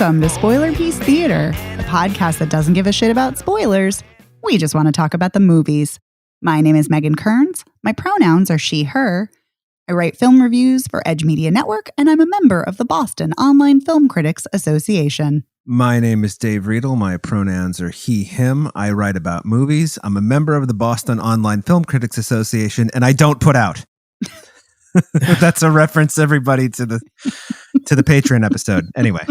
Welcome to Spoiler Piece Theater, a podcast that doesn't give a shit about spoilers. We just want to talk about the movies. My name is Megan Kearns. My pronouns are she, her. I write film reviews for Edge Media Network, and I'm a member of the Boston Online Film Critics Association. My name is Dave Riedel. My pronouns are he, him. I write about movies. I'm a member of the Boston Online Film Critics Association, and I don't put out. That's a reference, everybody, to the Patreon episode. Anyway.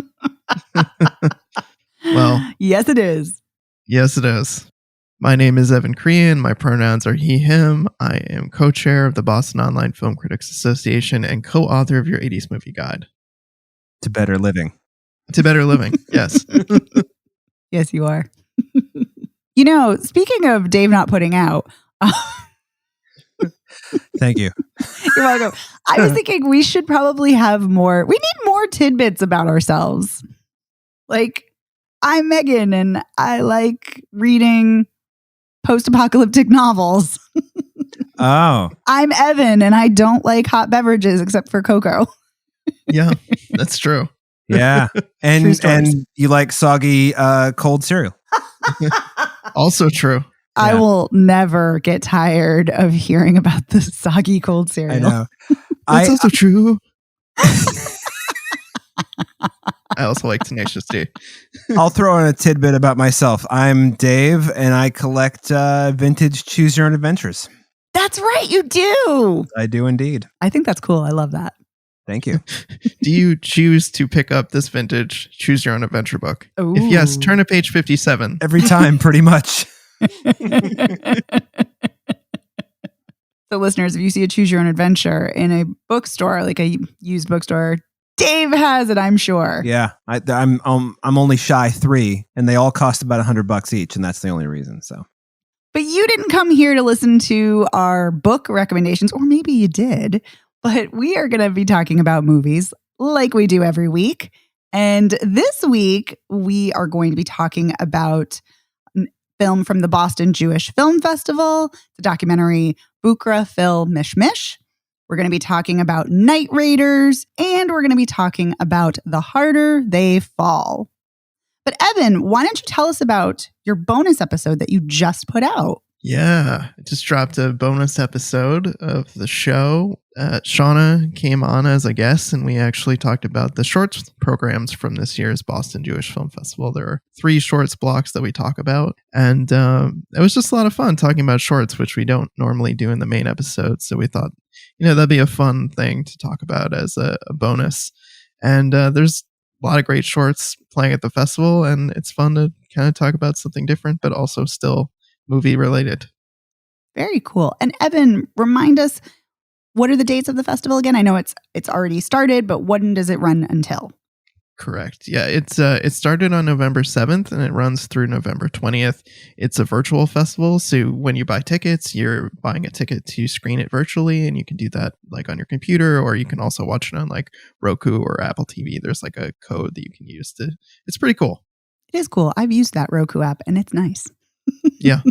Well, yes, it is. Yes, it is. My name is Evan Crean. My pronouns are he, him. I am co-chair of the Boston Online Film Critics Association and co-author of your 80s movie guide. To better living. To better living, yes. Yes, you are. You know, speaking of Dave not putting out... Thank you. You're welcome. I was thinking we should probably have more. We need more tidbits about ourselves. Like, I'm Megan and I like reading post-apocalyptic novels. Oh. I'm Evan and I don't like hot beverages except for cocoa. Yeah, that's true. Yeah. And you like soggy cold cereal. Also true. I will never get tired of hearing about the soggy cold cereal. I know. That's also true. I also like Tenacious D. I'll throw in a tidbit about myself. I'm Dave, and I collect vintage Choose Your Own Adventures. That's right, you do. I do indeed. I think that's cool. I love that. Thank you. Do you choose to pick up this vintage Choose Your Own Adventure book? Ooh. If yes, turn to page 57. Every time, pretty much. So listeners, if you see a Choose Your Own Adventure in a bookstore, like a used bookstore, Dave has it, I'm sure. Yeah, I'm only shy 3, and they all cost about $100 each, and that's the only reason. So, but you didn't come here to listen to our book recommendations, or maybe you did. But we are going to be talking about movies like we do every week, and this week we are going to be talking about film from the Boston Jewish Film Festival, the documentary Bukra, Mish-Mish. We're going to be talking about Night Raiders, and we're going to be talking about The Harder They Fall. But Evan, why don't you tell us about your bonus episode that you just put out? Yeah, I just dropped a bonus episode of the show. Shauna came on as a guest, and we actually talked about the shorts programs from this year's Boston Jewish Film Festival. There are 3 shorts blocks that we talk about, and it was just a lot of fun talking about shorts, which we don't normally do in the main episode. So we thought, that'd be a fun thing to talk about as a bonus. And there's a lot of great shorts playing at the festival, and it's fun to kind of talk about something different, but also still movie related. Very cool. And Evan, remind us, what are the dates of the festival again? I know it's already started, but when does it run until? Correct. Yeah, it started on November 7th and it runs through November 20th. It's a virtual festival, so when you buy tickets, you're buying a ticket to screen it virtually, and you can do that like on your computer, or you can also watch it on like Roku or Apple TV. There's like a code that you can use to. It's pretty cool. It is cool. I've used that Roku app and it's nice. Yeah.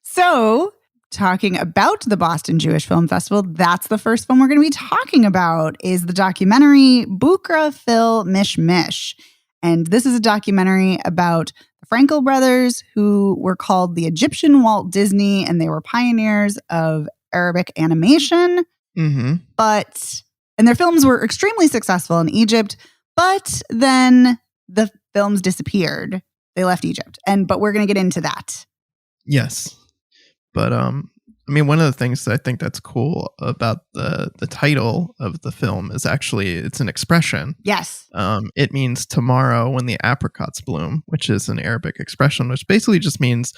So, talking about the Boston Jewish Film Festival, that's the first film we're going to be talking about is the documentary Bukra, Mish-Mish. And this is a documentary about the Frankl Brothers, who were called the Egyptian Walt Disney, and they were pioneers of Arabic animation. Mm-hmm. And their films were extremely successful in Egypt, but then the films disappeared. They left Egypt. But we're going to get into that. Yes. But one of the things that I think that's cool about the title of the film is actually it's an expression. Yes. It means tomorrow when the apricots bloom, which is an Arabic expression, which basically just means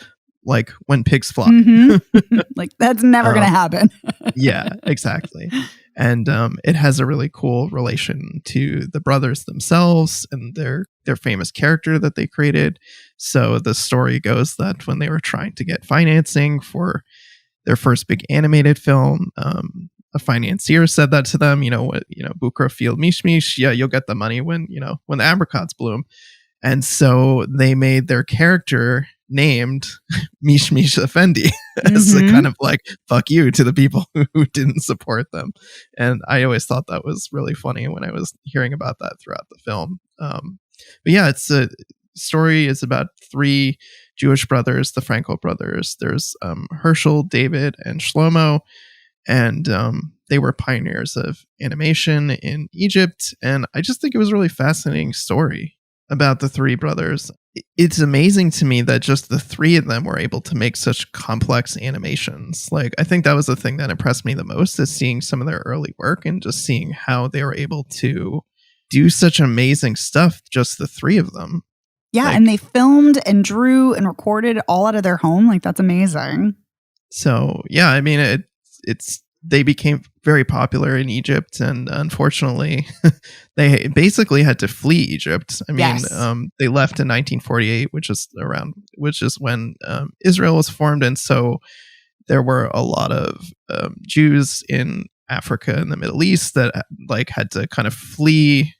like when pigs fly. Mm-hmm. Like that's never going to happen. Yeah, exactly. And it has a really cool relation to the brothers themselves and their famous character that they created. So the story goes that when they were trying to get financing for their first big animated film, a financier said that to them, Bukra, Mish-Mish, yeah, you'll get the money when the apricots bloom. And so they made their character named Mish-Mish Effendi as a kind of like fuck you to the people who didn't support them. And I always thought that was really funny when I was hearing about that throughout the film. But yeah, it's a story is about three Jewish brothers, the Frankl brothers. There's Herschel, David, and Shlomo. And they were pioneers of animation in Egypt. And I just think it was a really fascinating story about the three brothers. It's amazing to me that just the three of them were able to make such complex animations. Like, I think that was the thing that impressed me the most, is seeing some of their early work and just seeing how they were able to do such amazing stuff, just the three of them. Yeah, and they filmed and drew and recorded all out of their home. Like, that's amazing. So, yeah, I mean, they became very popular in Egypt, and unfortunately, they basically had to flee Egypt. I mean, they left in 1948, which is when Israel was formed, and so there were a lot of Jews in Africa and the Middle East that like had to kind of flee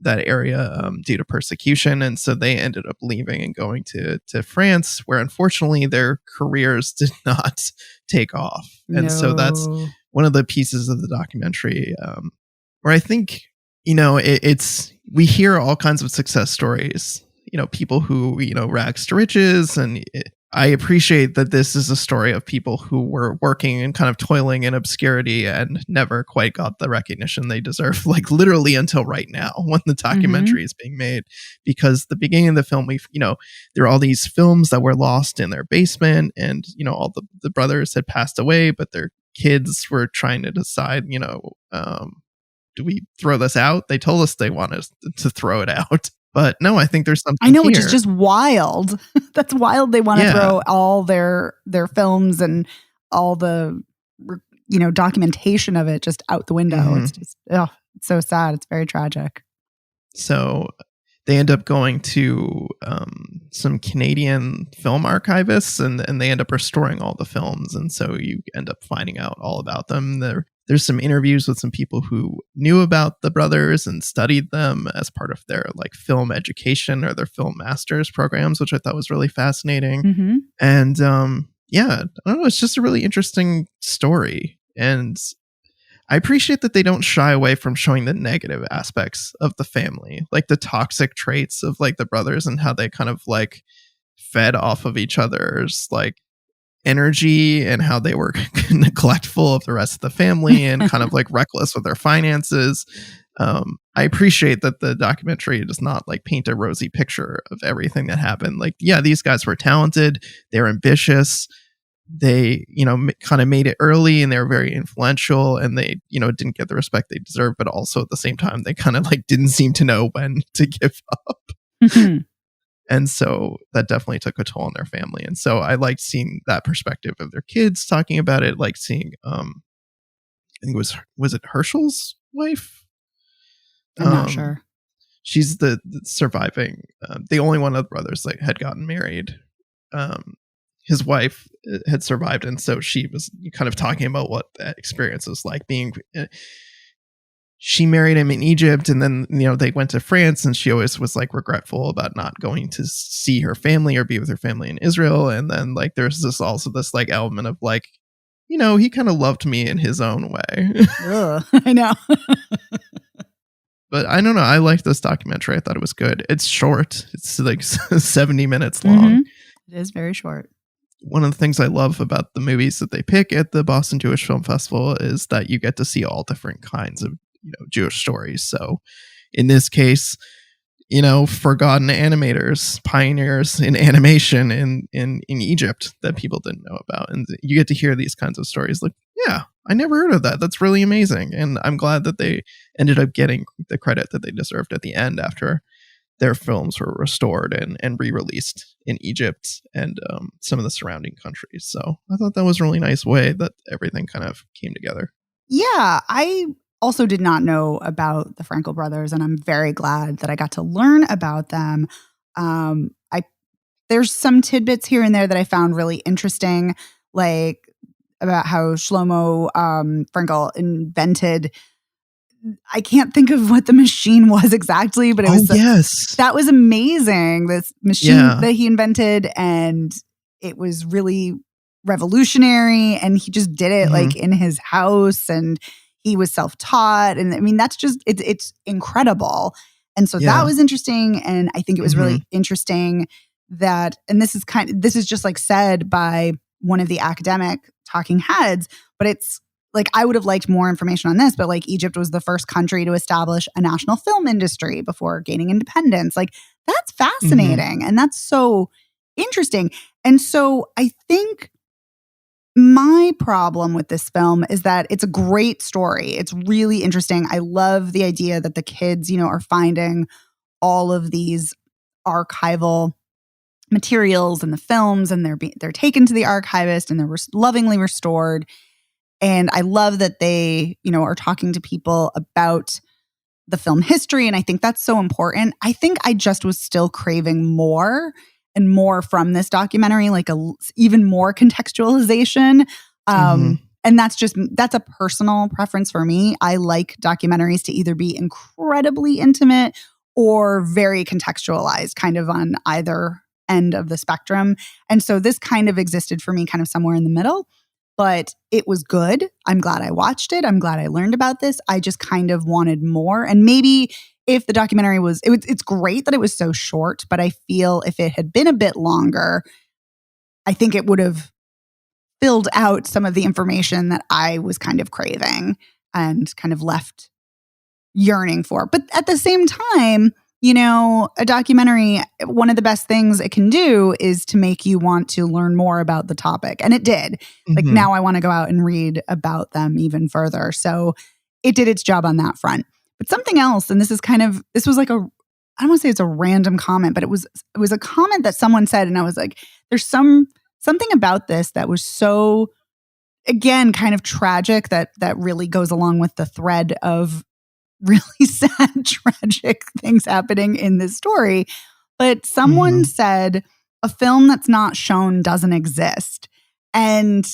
that area due to persecution, and so they ended up leaving and going to France, where unfortunately their careers did not take off. And so that's one of the pieces of the documentary where I think, you know, it's we hear all kinds of success stories, you know, people who, you know, rags to riches, and I appreciate that this is a story of people who were working and kind of toiling in obscurity and never quite got the recognition they deserve, like literally until right now when the documentary is being made. Because the beginning of the film, there are all these films that were lost in their basement, and, you know, all the brothers had passed away, but their kids were trying to decide, you know, do we throw this out? They told us they wanted to throw it out. But no, I think there's something. I know, here. which is just wild. That's wild. They want to throw all their films and all the, you know, documentation of it just out the window. It's just, it's so sad. It's very tragic. So they end up going to some Canadian film archivists, and they end up restoring all the films. And so you end up finding out all about them. There's some interviews with some people who knew about the brothers and studied them as part of their like film education or their film master's programs, which I thought was really fascinating. And I don't know, it's just a really interesting story. And I appreciate that they don't shy away from showing the negative aspects of the family, like the toxic traits of like the brothers and how they kind of like fed off of each other's like energy, and how they were neglectful of the rest of the family and kind of like reckless with their finances. I appreciate that the documentary does not like paint a rosy picture of everything that happened. Like, yeah, these guys were talented, they're ambitious, they, you know, kind of made it early, and they were very influential, and they, you know, didn't get the respect they deserved, but also at the same time they kind of like didn't seem to know when to give up. And so that definitely took a toll on their family. And so I liked seeing that perspective of their kids talking about it, like seeing, I think was it Herschel's wife? I'm not sure. She's the surviving, the only one of the brothers that had gotten married. His wife had survived. And so she was kind of talking about what that experience was like being, she married him in Egypt, and then, you know, they went to France, and she always was like regretful about not going to see her family or be with her family in Israel. And then like there's this like element of like, you know, he kind of loved me in his own way. I know. But I don't know, I liked this documentary. I thought it was good. It's short. It's like 70 minutes long. It is very short. One of the things I love about the movies that they pick at the Boston Jewish Film Festival is that you get to see all different kinds of, you know, Jewish stories. So in this case, you know, forgotten animators, pioneers in animation in Egypt that people didn't know about. And you get to hear these kinds of stories like, yeah, I never heard of that. That's really amazing. And I'm glad that they ended up getting the credit that they deserved at the end after their films were restored and re-released in Egypt and some of the surrounding countries. So I thought that was a really nice way that everything kind of came together. Yeah, I also did not know about the Frankl brothers, and I'm very glad that I got to learn about them. There's some tidbits here and there that I found really interesting, like about how Shlomo Frankl invented I can't think of what the machine was exactly, but it was yes, that was amazing. This machine Yeah. that he invented, and it was really revolutionary, and he just did it like in his house, and he was self-taught. And I mean, that's just, it's incredible. And so that was interesting. And I think it was really interesting that, and this is just like said by one of the academic talking heads, but it's like, I would have liked more information on this, but like Egypt was the first country to establish a national film industry before gaining independence. Like, that's fascinating. And that's so interesting. And so I think my problem with this film is that it's a great story. It's really interesting. I love the idea that the kids, are finding all of these archival materials in the films, and they're taken to the archivist, and they're lovingly restored. And I love that they, are talking to people about the film history. And I think that's so important. I think I just was still craving more and more from this documentary, like even more contextualization. And that's a personal preference for me. I like documentaries to either be incredibly intimate or very contextualized, kind of on either end of the spectrum. And so this kind of existed for me kind of somewhere in the middle, but it was good. I'm glad I watched it. I'm glad I learned about this. I just kind of wanted more. And maybe if the documentary it's great that it was so short, but I feel if it had been a bit longer, I think it would have filled out some of the information that I was kind of craving and kind of left yearning for. But at the same time, a documentary, one of the best things it can do is to make you want to learn more about the topic. And it did. Like, now I want to go out and read about them even further. So it did its job on that front. But something else, and this was like I don't want to say it's a random comment, but it was a comment that someone said. And I was like, there's something about this that was so, again, kind of tragic that really goes along with the thread of really sad, tragic things happening in this story. But someone said a film that's not shown doesn't exist. And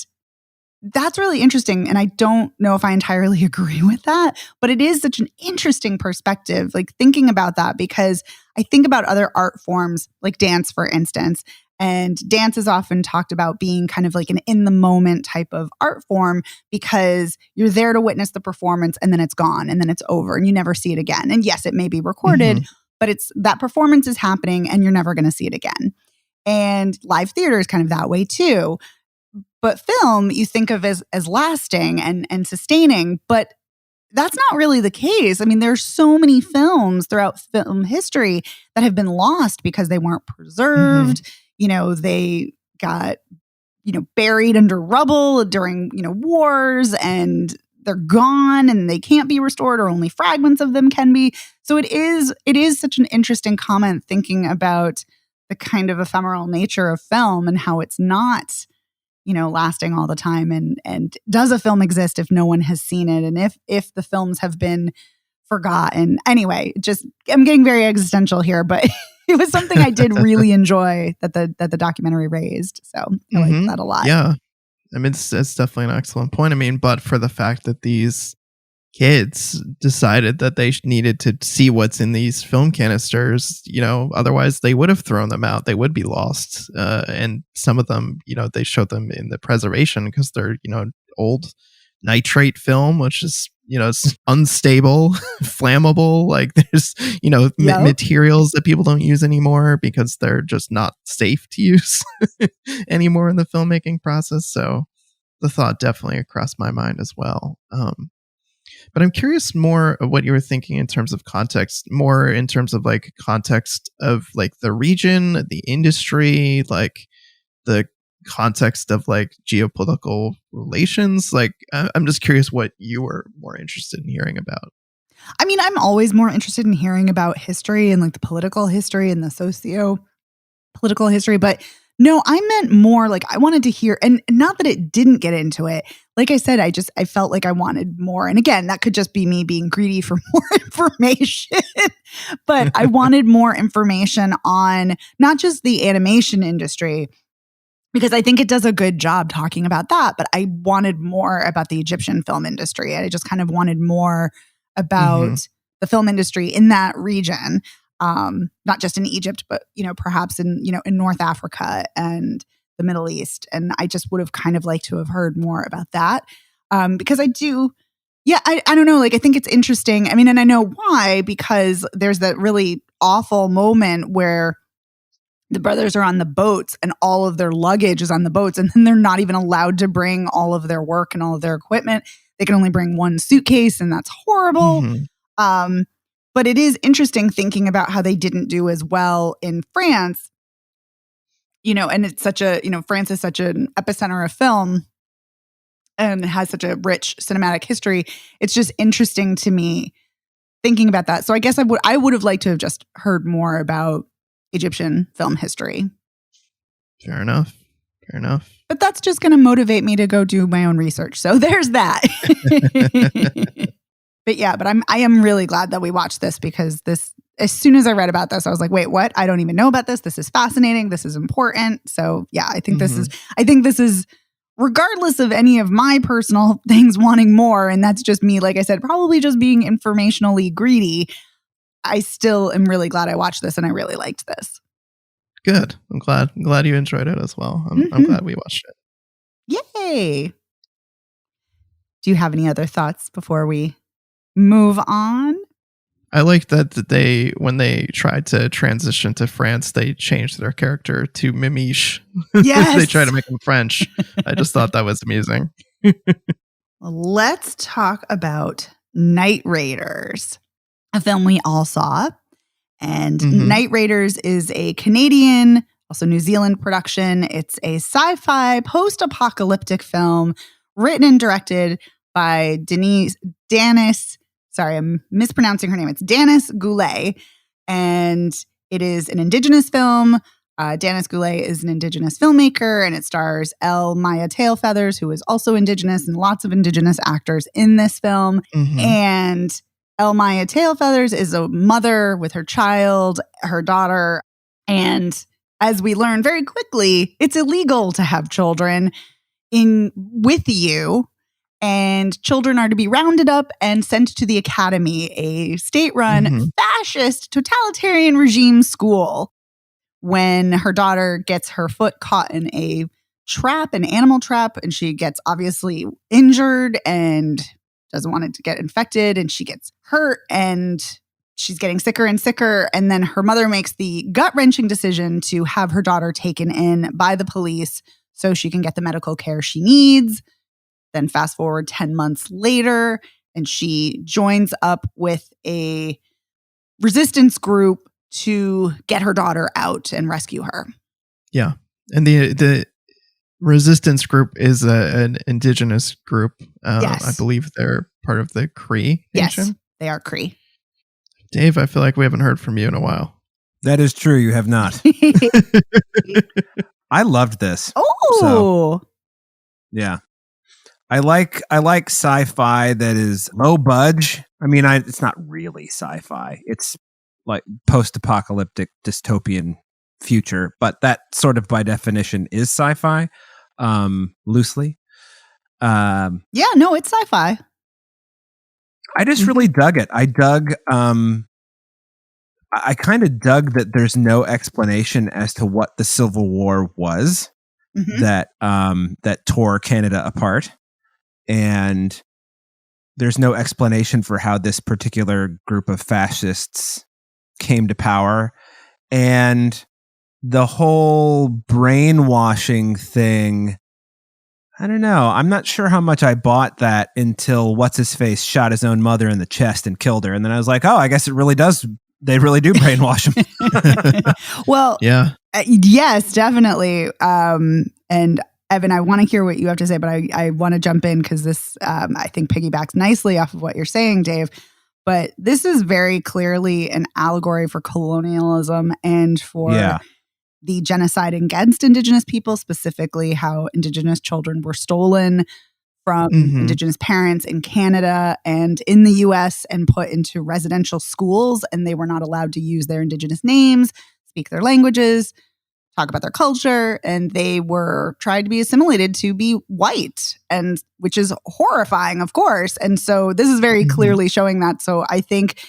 that's really interesting. And I don't know if I entirely agree with that, but it is such an interesting perspective, like thinking about that, because I think about other art forms like dance, for instance. And dance is often talked about being kind of like an in the moment type of art form, because you're there to witness the performance and then it's gone and then it's over and you never see it again. And yes, it may be recorded, but it's that performance is happening and you're never going to see it again. And live theater is kind of that way too. But film, you think of as lasting and sustaining, but that's not really the case. I mean, there's so many films throughout film history that have been lost because they weren't preserved. They got, buried under rubble during, wars, and they're gone and they can't be restored, or only fragments of them can be. So it is such an interesting comment, thinking about the kind of ephemeral nature of film and how it's not, lasting all the time. And does a film exist if no one has seen it? And if the films have been forgotten? Anyway, just, I'm getting very existential here, but it was something I did really enjoy that the documentary raised. So I liked that a lot. Yeah. I mean, it's definitely an excellent point. I mean, but for the fact that these kids decided that they needed to see what's in these film canisters, otherwise they would have thrown them out. They would be lost. And some of them, they showed them in the preservation because they're, old nitrate film, which is, it's unstable, flammable. Like there's, materials that people don't use anymore because they're just not safe to use anymore in the filmmaking process. So the thought definitely crossed my mind as well. But I'm curious more of what you were thinking in terms of context, more in terms of like context of like the region, the industry, like the context of like geopolitical relations. Like, I'm just curious what you were more interested in hearing about. I mean, I'm always more interested in hearing about history and like the political history and the socio-political history. But no, I meant more like I wanted to hear, and not that it didn't get into it. Like I said, I felt like I wanted more. And again, that could just be me being greedy for more information. But I wanted more information on not just the animation industry, because I think it does a good job talking about that, but I wanted more about the Egyptian film industry. I just kind of wanted more about the film industry in that region, not just in Egypt, but, perhaps in North Africa and the Middle East. And I just would have kind of liked to have heard more about that, because I do. Yeah, I don't know. Like, I think it's interesting. I mean, and I know why, because there's that really awful moment where the brothers are on the boats and all of their luggage is on the boats, and then they're not even allowed to bring all of their work and all of their equipment. They can only bring one suitcase, and that's horrible. But it is interesting thinking about how they didn't do as well in France, and it's such a, France is such an epicenter of film and has such a rich cinematic history. It's just interesting to me thinking about that. So I guess I would have liked to have just heard more about Egyptian film history. Fair enough. But that's just going to motivate me to go do my own research. So there's that. But I am really glad that we watched this, because as soon as I read about this, I was like, wait, what? I don't even know about this. This is fascinating. This is important. So yeah, I think this is, regardless of any of my personal things wanting more, and that's just me, like I said, probably just being informationally greedy, I still am really glad I watched this, and I really liked this. Good. I'm glad you enjoyed it as well. I'm glad we watched it. Yay. Do you have any other thoughts before we move on? I like that when they tried to transition to France, they changed their character to Mish-Mish. Yes. They tried to make him French. I just thought that was amusing. Well, let's talk about Night Raiders, a film we all saw. And Night Raiders is a Canadian, also New Zealand production. It's a sci-fi post-apocalyptic film written and directed by Danis. Sorry, I'm mispronouncing her name. It's Danis Goulet, and it is an Indigenous film. Danis Goulet is an Indigenous filmmaker, and it stars Elle Maya Tailfeathers, who is also Indigenous, and lots of Indigenous actors in this film. And Elle Maya Tailfeathers is a mother with her child, her daughter, and as we learn very quickly, it's illegal to have children with you. And children are to be rounded up and sent to the academy, a state-run fascist totalitarian regime school. When her daughter gets her foot caught in an animal trap, and she gets obviously injured and doesn't want it to get infected, and she gets hurt, and she's getting sicker and sicker. And then her mother makes the gut-wrenching decision to have her daughter taken in by the police so she can get the medical care she needs. Then fast forward 10 months later, and she joins up with a resistance group to get her daughter out and rescue her. Yeah. And the resistance group is an Indigenous group. Yes. I believe they're part of the Cree Nation. Yes, they are Cree. Dave, I feel like we haven't heard from you in a while. That is true. You have not. I loved this. Oh, so, yeah. I like sci-fi that is low budge. I mean, it's not really sci-fi. It's like post-apocalyptic dystopian future, but that sort of by definition is sci-fi, loosely. Yeah, no, it's sci-fi. I just really dug it. I kind of dug that there's no explanation as to what the Civil War was that tore Canada apart. And there's no explanation for how this particular group of fascists came to power. And the whole brainwashing thing, I don't know. I'm not sure how much I bought that until What's-His-Face shot his own mother in the chest and killed her. And then I was like, oh, I guess it really does. They really do brainwash him. Well, yeah. Yes, definitely. And Evan, I want to hear what you have to say, but I want to jump in because this, I think, piggybacks nicely off of what you're saying, Dave. But this is very clearly an allegory for colonialism and for the genocide against Indigenous people, specifically how Indigenous children were stolen from Indigenous parents in Canada and in the US and put into residential schools, and they were not allowed to use their Indigenous names, speak their languages, talk about their culture, and they were tried to be assimilated to be white, and which is horrifying, of course. And so this is very clearly showing that. So I think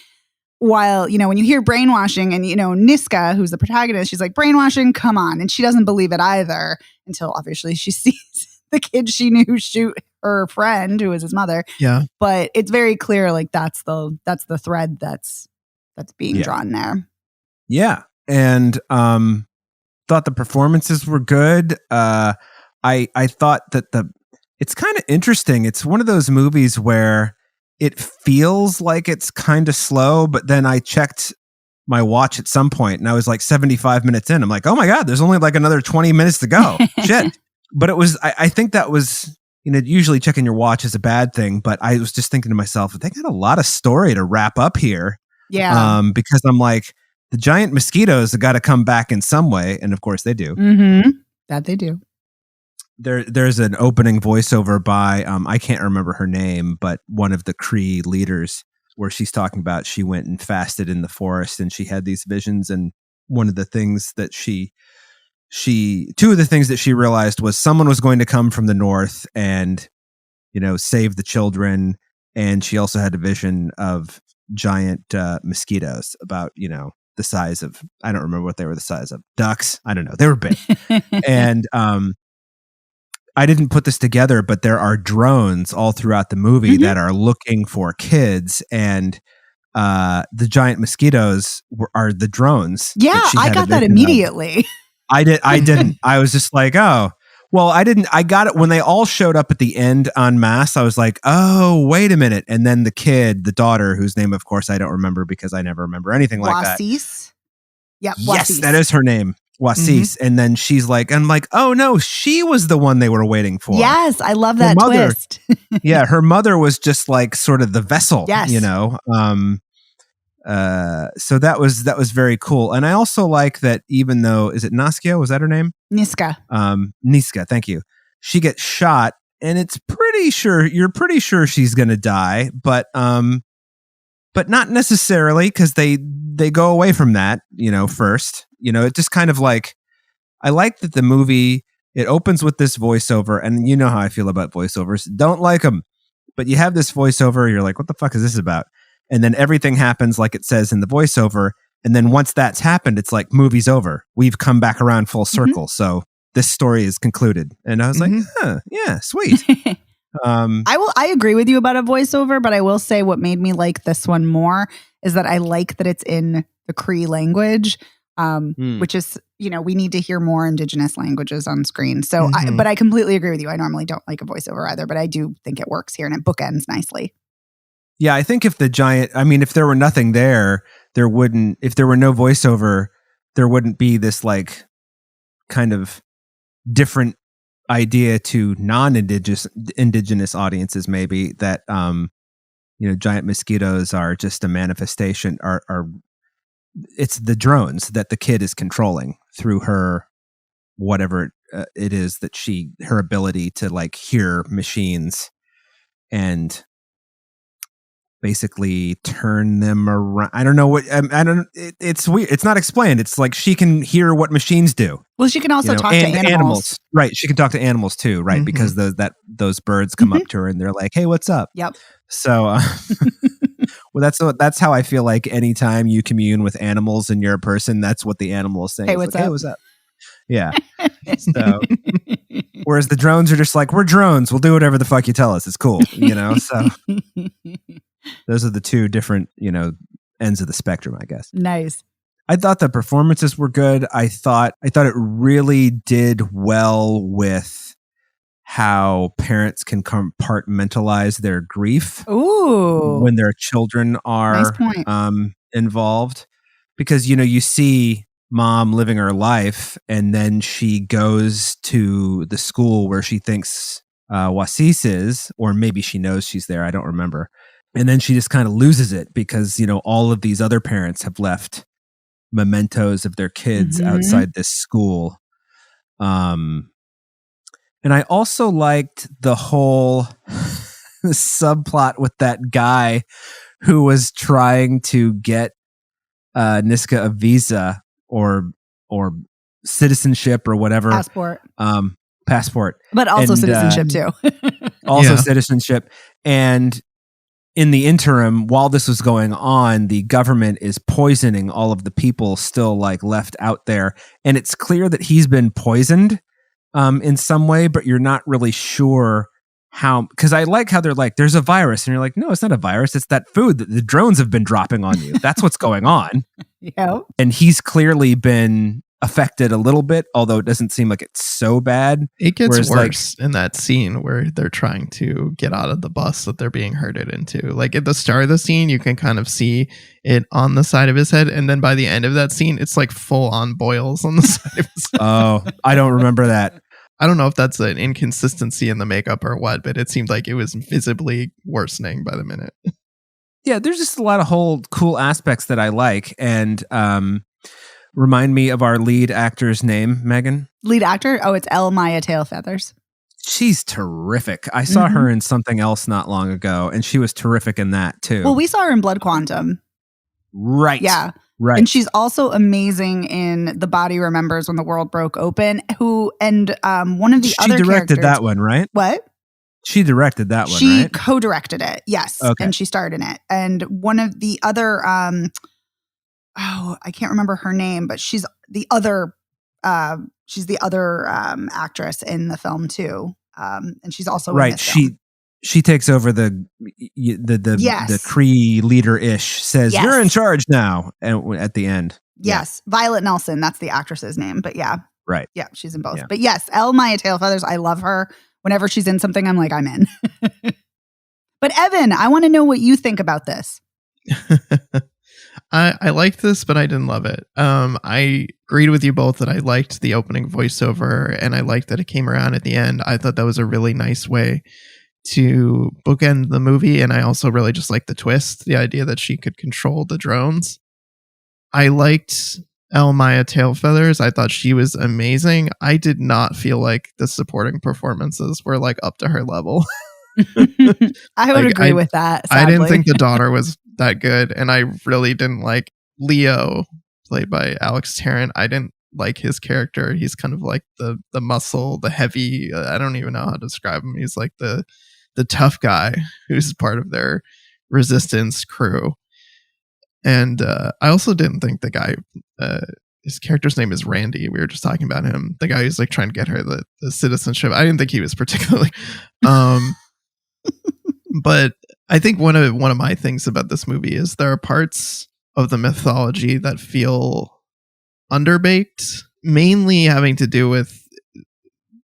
while, when you hear brainwashing and, Niska, who's the protagonist, she's like, brainwashing, come on. And she doesn't believe it either until obviously she sees the kid she knew shoot her friend, who was his mother. Yeah. But it's very clear, like that's the thread that's being drawn there. Yeah. And thought the performances were good. I thought that it's kind of interesting. It's one of those movies where it feels like it's kind of slow, but then I checked my watch at some point and I was like 75 minutes in. I'm like, oh my God, there's only like another 20 minutes to go. Shit. But it was, I think that was, usually checking your watch is a bad thing, but I was just thinking to myself, they got a lot of story to wrap up here. Yeah. Because I'm like, the giant mosquitoes have got to come back in some way. And of course they do. Mm-hmm. That they do. There's an opening voiceover by, I can't remember her name, but one of the Cree leaders, where she's talking about she went and fasted in the forest and she had these visions. And one of the things that two of the things that she realized was someone was going to come from the north and, save the children. And she also had a vision of giant mosquitoes about, the size of, I don't remember what they were the size of, ducks. I don't know. They were big. And I didn't put this together, but there are drones all throughout the movie that are looking for kids, and the giant mosquitoes are the drones. Yeah, I got that immediately. I didn't. I was just like, oh, well, I didn't. I got it when they all showed up at the end en masse. I was like, oh, wait a minute. And then the daughter, whose name, of course, I don't remember because I never remember anything like that. Wasis? Yeah, yes, that is her name. Wasis. And then she's like, I'm like, oh no, she was the one they were waiting for. Yes, I love that twist. Yeah, her mother was just like sort of the vessel, yes. So that was very cool. And I also like that, even though, is it Naskia? Was that her name? Niska. Niska, thank you. She gets shot and you're pretty sure she's going to die, but not necessarily, because they go away from that, first. It just kind of like, I like that the movie, it opens with this voiceover, and you know how I feel about voiceovers. Don't like them, but you have this voiceover, you're like, what the fuck is this about? And then everything happens like it says in the voiceover. And then once that's happened, it's like, movie's over. We've come back around full circle. So this story is concluded. And I was like, yeah, sweet. I agree with you about a voiceover, but I will say what made me like this one more is that I like that it's in the Cree language, which is, we need to hear more Indigenous languages on screen. So, but I completely agree with you. I normally don't like a voiceover either, but I do think it works here and it bookends nicely. Yeah, I think if if there were nothing there, if there were no voiceover, there wouldn't be this like kind of different idea to non-indigenous audiences, maybe, that giant mosquitoes are just a manifestation, are it's the drones that the kid is controlling through her, whatever it is that her ability to like hear machines and basically turn them around. I don't know what, it's weird. It's not explained. It's like she can hear what machines do. Well, she can also talk to animals. Right. She can talk to animals too, right? Because those birds come up to her and they're like, hey, what's up? Yep. So, well, that's how I feel like anytime you commune with animals and you're a person, that's what the animal is saying. Hey, what's up? Hey, what's up? Yeah. So, whereas the drones are just like, we're drones. We'll do whatever the fuck you tell us. It's cool. So those are the two different, ends of the spectrum, I guess. Nice. I thought the performances were good. I thought it really did well with how parents can compartmentalize their grief. Ooh. When their children are involved. Because, you see mom living her life, and then she goes to the school where she thinks Wasis is, or maybe she knows she's there. I don't remember. And then she just kind of loses it because, all of these other parents have left mementos of their kids outside this school. And I also liked the whole subplot with that guy who was trying to get Niska a visa or citizenship or whatever. Passport. But also citizenship too. Also citizenship. And in the interim, while this was going on, the government is poisoning all of the people still like left out there. And it's clear that he's been poisoned in some way, but you're not really sure how, because I like how they're like, there's a virus. And you're like, no, it's not a virus. It's that food that the drones have been dropping on you. That's what's going on. Yeah. And he's clearly been affected a little bit, although it doesn't seem like it's so bad. It gets worse in that scene where they're trying to get out of the bus that they're being herded into. Like at the start of the scene, you can kind of see it on the side of his head. And then by the end of that scene, it's like full on boils on the side of his head. Oh, I don't remember that. I don't know if that's an inconsistency in the makeup or what, but it seemed like it was visibly worsening by the minute. Yeah, there's just a lot of whole cool aspects that I like. And remind me of our lead actor's name, Megan. Lead actor? Oh, it's Maya Tailfeathers. She's terrific. I saw her in something else not long ago, and she was terrific in that too. Well, we saw her in Blood Quantum. Right. Yeah. Right. And she's also amazing in The Body Remembers When the World Broke Open. One of the other characters. She directed that one, right? What? She directed that one, She right? co-directed it, yes. Okay. And she starred in it. And one of the other, I can't remember her name, but she's the other actress in the film too. And she's also in this film. She takes over the Cree leader-ish, says, "You're in charge now," and at the end. Yes. Yeah. Violet Nelson, that's the actress's name. But yeah. Right. Yeah, she's in both. Yeah. But yes, Maya Tailfeathers, I love her. Whenever she's in something, I'm like, I'm in. But Evan, I want to know what you think about this. I liked this, but I didn't love it. I agreed with you both that I liked the opening voiceover, and I liked that it came around at the end. I thought that was a really nice way to bookend the movie, and I also really just liked the twist, the idea that she could control the drones. I liked Maya Tailfeathers. I thought she was amazing. I did not feel like the supporting performances were like up to her level. I would agree with that. Sadly. I didn't think the daughter was that good, and I really didn't like Leo, played by Alex Tarrant. I didn't like his character. He's kind of like the muscle, the heavy. I don't even know how to describe him. He's like the tough guy who's part of their resistance crew. And I also didn't think the guy, his character's name is Randy. We were just talking about him. The guy who's like trying to get her the citizenship. I didn't think he was particularly. But I think one of my things about this movie is there are parts of the mythology that feel underbaked, mainly having to do with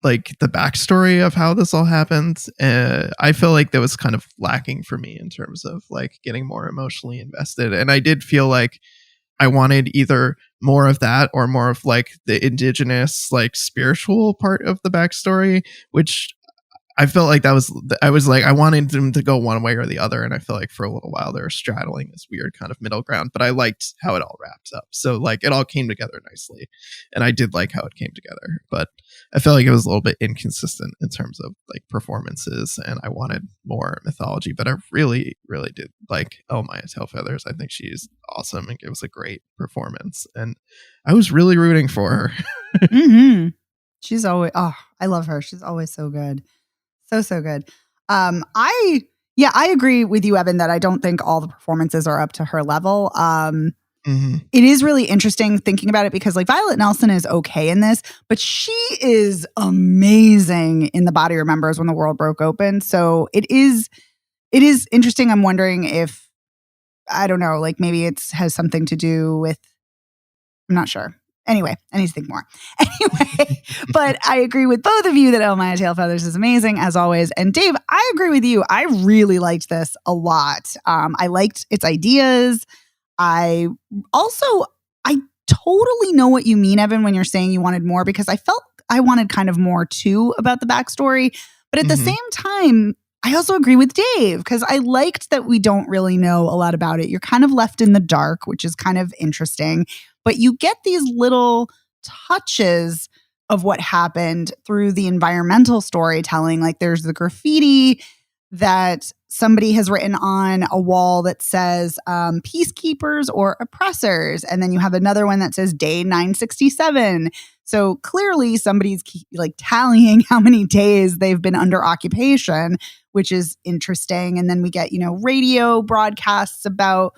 like the backstory of how this all happened. I feel like that was kind of lacking for me in terms of like getting more emotionally invested. And I did feel like I wanted either more of that or more of like the indigenous, like spiritual part of the backstory, which I felt like I wanted them to go one way or the other. And I feel like for a little while they were straddling this weird kind of middle ground, but I liked how it all wrapped up. So like it all came together nicely, and I did like how it came together, but I felt like it was a little bit inconsistent in terms of like performances, and I wanted more mythology, but I really, really did like Maya Tailfeathers. I think she's awesome and gives a great performance, and I was really rooting for her. Mm-hmm. She's always, I love her. She's always so good. So good. I agree with you, Evan, that I don't think all the performances are up to her level. It is really interesting thinking about it because like Violet Nelson is okay in this, but she is amazing in The Body Remembers When the World Broke Open. So it is interesting. I'm wondering if, I don't know, like maybe it has something to do with, I'm not sure. Anyway, I need to think more. Anyway, but I agree with both of you that Maya Tailfeathers is amazing as always. And Dave, I agree with you. I really liked this a lot. I liked its ideas. I totally know what you mean, Evan, when you're saying you wanted more, because I felt I wanted kind of more too about the backstory. But at the same time, I also agree with Dave because I liked that we don't really know a lot about it. You're kind of left in the dark, which is kind of interesting. But you get these little touches of what happened through the environmental storytelling. Like there's the graffiti that somebody has written on a wall that says peacekeepers or oppressors. And then you have another one that says day 967. So clearly somebody's like tallying how many days they've been under occupation, which is interesting. And then we get, radio broadcasts about,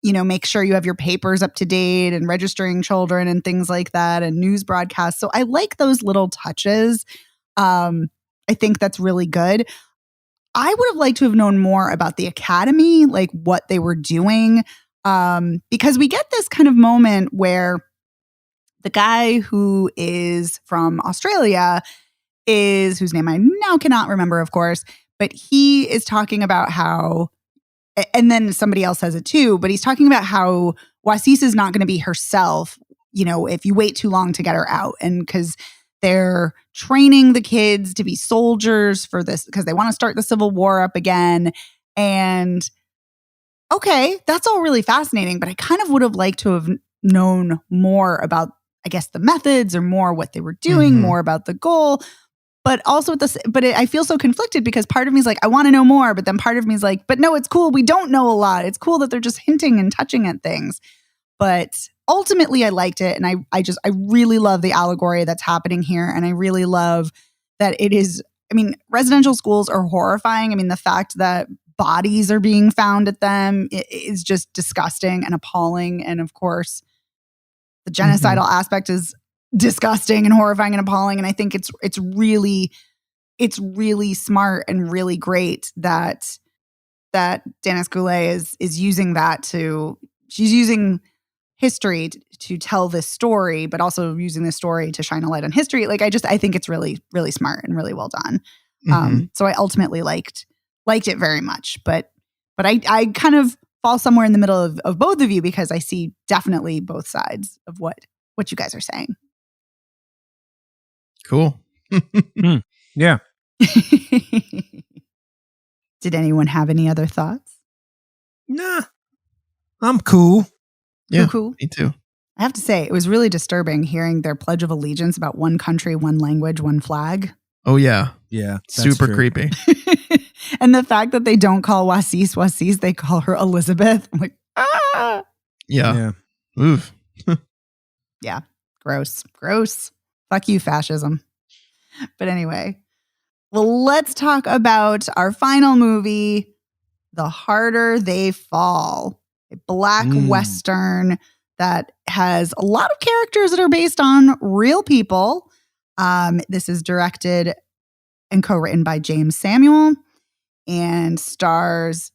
make sure you have your papers up to date and registering children and things like that, and news broadcasts. So I like those little touches. I think that's really good. I would have liked to have known more about the academy, like what they were doing, because we get this kind of moment where the guy who is from Australia whose name I now cannot remember, of course, but he is talking about how, and then somebody else says it too, but he's talking about how Wasis is not going to be herself, if you wait too long to get her out. And because they're training the kids to be soldiers for this, because they want to start the Civil War up again. And okay, that's all really fascinating, but I kind of would have liked to have known more about, I guess, the methods, or more what they were doing, more about the goal. But also I feel so conflicted, because part of me is like, I want to know more. But then part of me is like, but no, it's cool. We don't know a lot. It's cool that they're just hinting and touching at things. But ultimately I liked it. And I really love the allegory that's happening here. And I really love that it is, residential schools are horrifying. The fact that bodies are being found at them is just disgusting and appalling. And of course, the genocidal aspect is disgusting and horrifying and appalling. And I think it's really smart and really great that Dennis Goulet is using she's using history to tell this story, but also using this story to shine a light on history. Like, I think it's really, really smart and really well done. So I ultimately liked it very much, but I kind of fall somewhere in the middle of both of you, because I see definitely both sides of what you guys are saying. Cool. Yeah. Did anyone have any other thoughts? Nah, I'm cool. Yeah, cool. Me too. I have to say, it was really disturbing hearing their Pledge of Allegiance about one country, one language, one flag. Oh, yeah. Yeah. Super true. creepy. And the fact that they don't call Wasis, they call her Elizabeth. I'm like, ah. Yeah. Oof. Yeah. Gross. Fuck you, fascism. But anyway, well, let's talk about our final movie, The Harder They Fall, a Black Western that has a lot of characters that are based on real people. This is directed and co-written by James Samuel and stars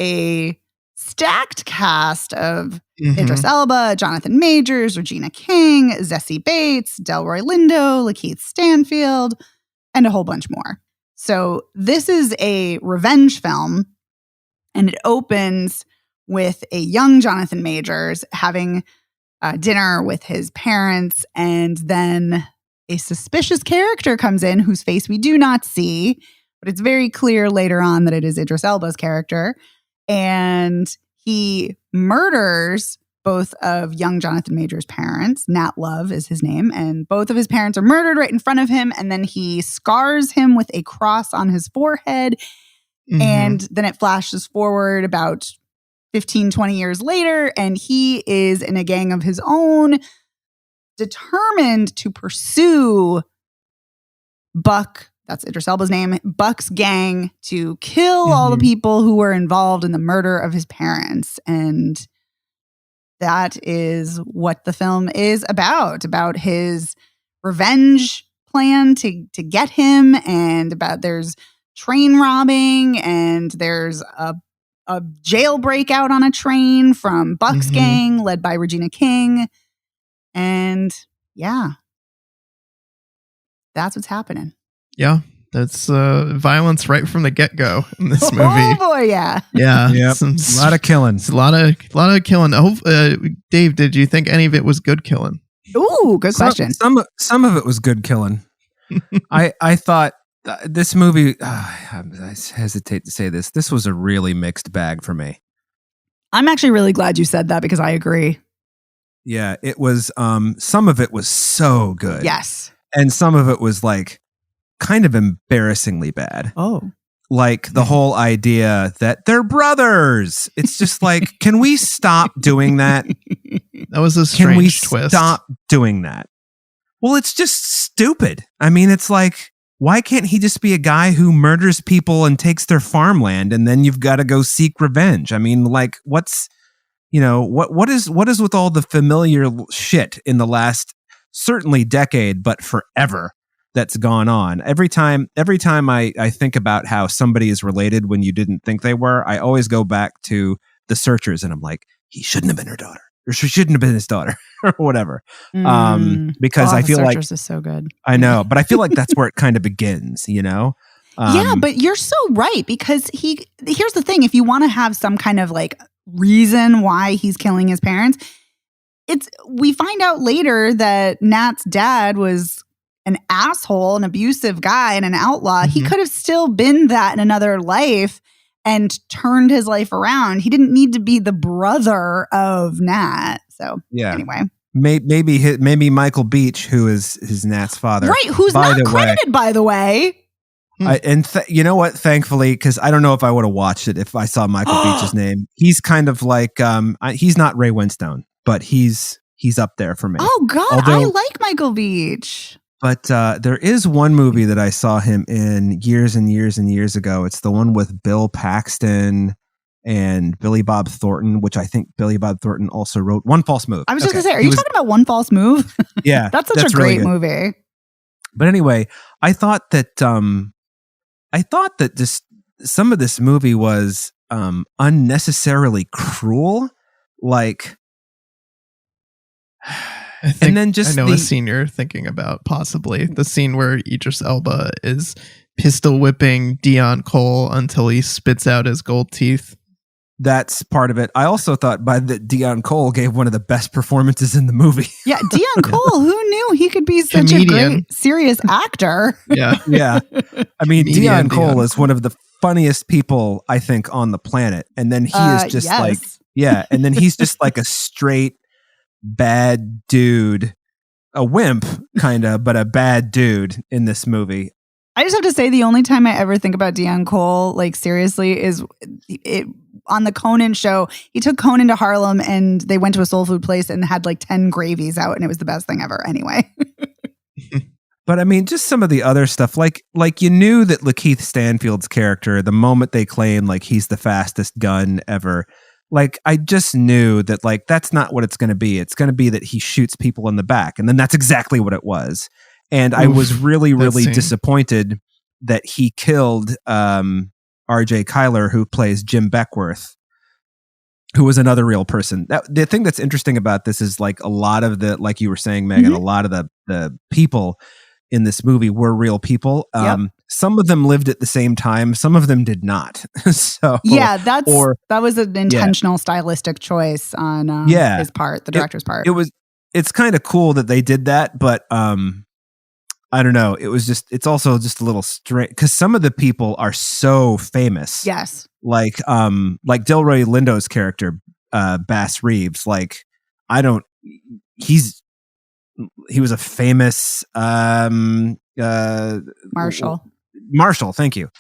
a stacked cast of Idris Elba, Jonathan Majors, Regina King, Zazie Bates, Delroy Lindo, Lakeith Stanfield, and a whole bunch more. So this is a revenge film, and it opens with a young Jonathan Majors having dinner with his parents, and then a suspicious character comes in whose face we do not see, but it's very clear later on that it is Idris Elba's character. And he murders both of young Jonathan Majors' parents. Nat Love is his name. And both of his parents are murdered right in front of him. And then he scars him with a cross on his forehead. And then it flashes forward about 15, 20 years later. And he is in a gang of his own, determined to pursue Buck. That's Idris Elba's name, Buck's gang, to kill all the people who were involved in the murder of his parents. And that is what the film is about his revenge plan to get him, and about there's train robbing, and there's a jailbreak out on a train from Buck's gang led by Regina King. And yeah, that's what's happening. Yeah, that's violence right from the get-go in this movie. Oh boy, yeah. Yeah. Yep. A lot of killing. A lot of killing. Dave, did you think any of it was good killing? Ooh, good question. Some of it was good killing. I thought this movie, I hesitate to say this. This was a really mixed bag for me. I'm actually really glad you said that, because I agree. Yeah, it was, some of it was so good. Yes. And some of it was like kind of embarrassingly bad. Oh. Like the whole idea that they're brothers. It's just like, can we stop doing that? That was a strange twist. Stop doing that? Well, it's just stupid. I mean, it's like, why can't he just be a guy who murders people and takes their farmland, and then you've got to go seek revenge? I mean, like, what's, what is with all the familiar shit in the last certainly decade, but forever, that's gone on? Every time I think about how somebody is related when you didn't think they were, I always go back to The Searchers, and I'm like, he shouldn't have been her daughter, or she shouldn't have been his daughter, or whatever. Because I feel The like Searchers is so good. I know, but I feel like that's where it kind of begins, Yeah, but you're so right, because here's the thing: if you want to have some kind of like reason why he's killing his parents, we find out later that Nat's dad was an asshole, an abusive guy, and an outlaw. He could have still been that in another life and turned his life around. He didn't need to be the brother of Nat. So anyway. Maybe Michael Beach, who is his Nat's father. Right, who's not credited, by the way. You know what? Thankfully, because I don't know if I would have watched it if I saw Michael Beach's name. He's kind of like, he's not Ray Winstone, but he's up there for me. Oh, God, I like Michael Beach. But there is one movie that I saw him in years and years and years ago. It's the one with Bill Paxton and Billy Bob Thornton, which I think Billy Bob Thornton also wrote. One False Move. I was just going to say, are you talking about One False Move? Yeah. That's such a great movie. But anyway, I thought that just some of this movie was unnecessarily cruel. Like, I know a scene you're thinking about, possibly the scene where Idris Elba is pistol whipping Dion Cole until he spits out his gold teeth. That's part of it. I also thought that Dion Cole gave one of the best performances in the movie. Yeah, Dion Cole, who knew he could be such a great, serious actor? Yeah. I mean, Dion Cole is one of the funniest people, I think, on the planet. And then he is just and then he's just like a straight bad dude, a wimp, kind of, but a bad dude in this movie. I just have to say, the only time I ever think about Dion Cole, like seriously, is on the Conan show. He took Conan to Harlem and they went to a soul food place and had like 10 gravies out, and it was the best thing ever anyway. But I mean, just some of the other stuff, like you knew that Lakeith Stanfield's character, the moment they claim like he's the fastest gun ever, like I just knew that like that's not what it's going to be. It's going to be that he shoots people in the back, and then that's exactly what it was. And I was really, really disappointed that he killed R.J. Kyler, who plays Jim Beckworth, who was another real person. The thing that's interesting about this is like a lot of the, like you were saying, Megan, a lot of the people in this movie were real people. Some of them lived at the same time. Some of them did not. So yeah, that was an intentional stylistic choice on his part, the director's part. It's kind of cool that they did that, but I don't know. It's also just a little strange because some of the people are so famous. Yes. Like Delroy Lindo's character, Bass Reeves. Like, he was a famous, Marshal. Thank you.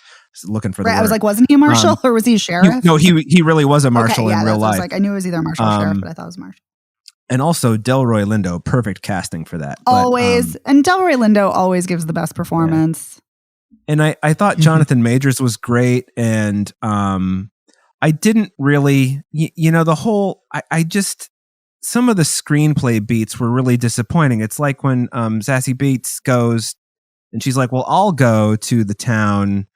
Looking for the word. I was like, wasn't he a marshal or was he a sheriff? He really was a marshal in real life. I knew it was either a marshal or sheriff, but I thought it was a marshal. And also Delroy Lindo, perfect casting for that. Always. And Delroy Lindo always gives the best performance. Yeah. And I thought Jonathan Majors was great. And I didn't really, the whole, I just, some of the screenplay beats were really disappointing. It's like when Zazie Beetz goes and she's like, well, I'll go to the town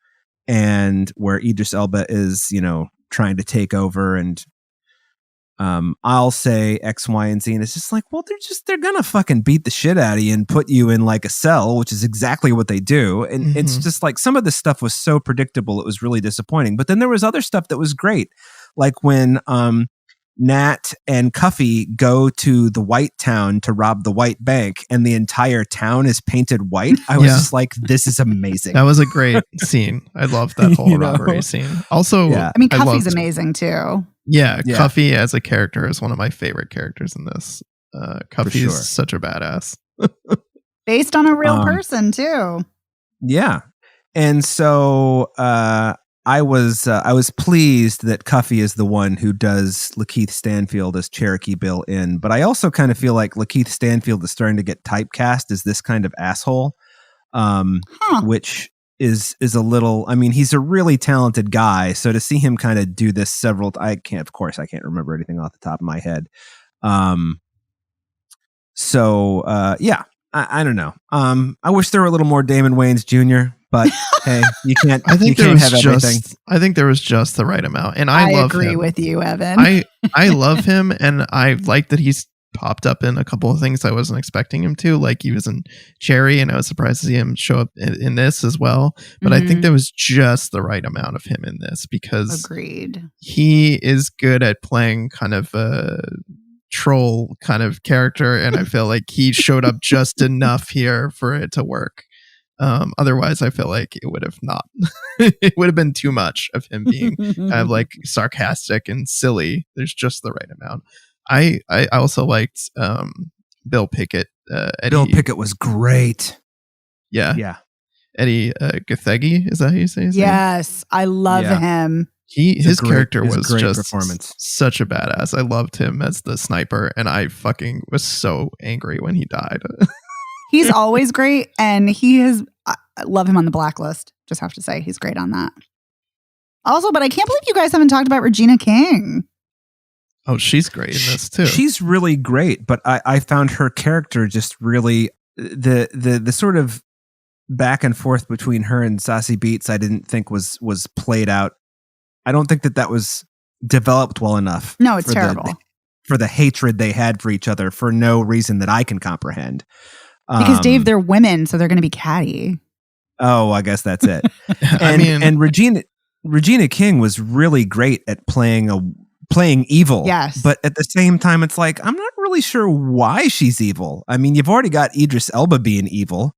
and where Idris Elba is, trying to take over, and I'll say X, Y, and Z. And it's just like, well, they're gonna fucking beat the shit out of you and put you in like a cell, which is exactly what they do. And it's just like some of this stuff was so predictable, it was really disappointing. But then there was other stuff that was great. Like when Nat and Cuffy go to the white town to rob the white bank and the entire town is painted white. I was just like, this is amazing. That was a great scene. I loved that whole robbery scene. Also, I mean, Cuffy's amazing too. Yeah, Cuffy as a character is one of my favorite characters in this. Cuffy is such a badass. Based on a real person too. Yeah. And so I was pleased that Cuffy is the one who does Lakeith Stanfield as Cherokee Bill in, but I also kind of feel like Lakeith Stanfield is starting to get typecast as this kind of asshole, which is a little. I mean, he's a really talented guy, so to see him kind of do this several, I can't remember anything off the top of my head. Yeah, I don't know. I wish there were a little more Damon Wayans Jr., but hey, you can't. I think you can't have everything. I think there was just the right amount, and I love agree him. with you, Evan. I love him, and I like that he's popped up in a couple of things I wasn't expecting him to. Like he was in Cherry, and I was surprised to see him show up in this as well. But I think there was just the right amount of him in this because agreed. He is good at playing kind of a troll kind of character, and I feel like he showed up just enough here for it to work. Otherwise, I feel like it would have not. It would have been too much of him being kind of like sarcastic and silly. There's just the right amount. I also liked Bill Pickett. Eddie, Bill Pickett was great. Yeah. Eddie Gathegi, is that how you say his name? Yes, I love him. His character was great just performance. Such a badass. I loved him as the sniper, and I fucking was so angry when he died. He's always great, and I love him on The Blacklist. Just have to say, he's great on that. Also, but I can't believe you guys haven't talked about Regina King. Oh, she's great in this too. She's really great, but I found her character just really the sort of back and forth between her and Sassy Beats. I didn't think was played out. I don't think that was developed well enough. No, it's terrible. For the hatred they had for each other for no reason that I can comprehend. Because Dave, they're women, so they're going to be catty. Oh, I guess that's it. And Regina King was really great at playing evil. Yes. But at the same time, it's like, I'm not really sure why she's evil. I mean, you've already got Idris Elba being evil,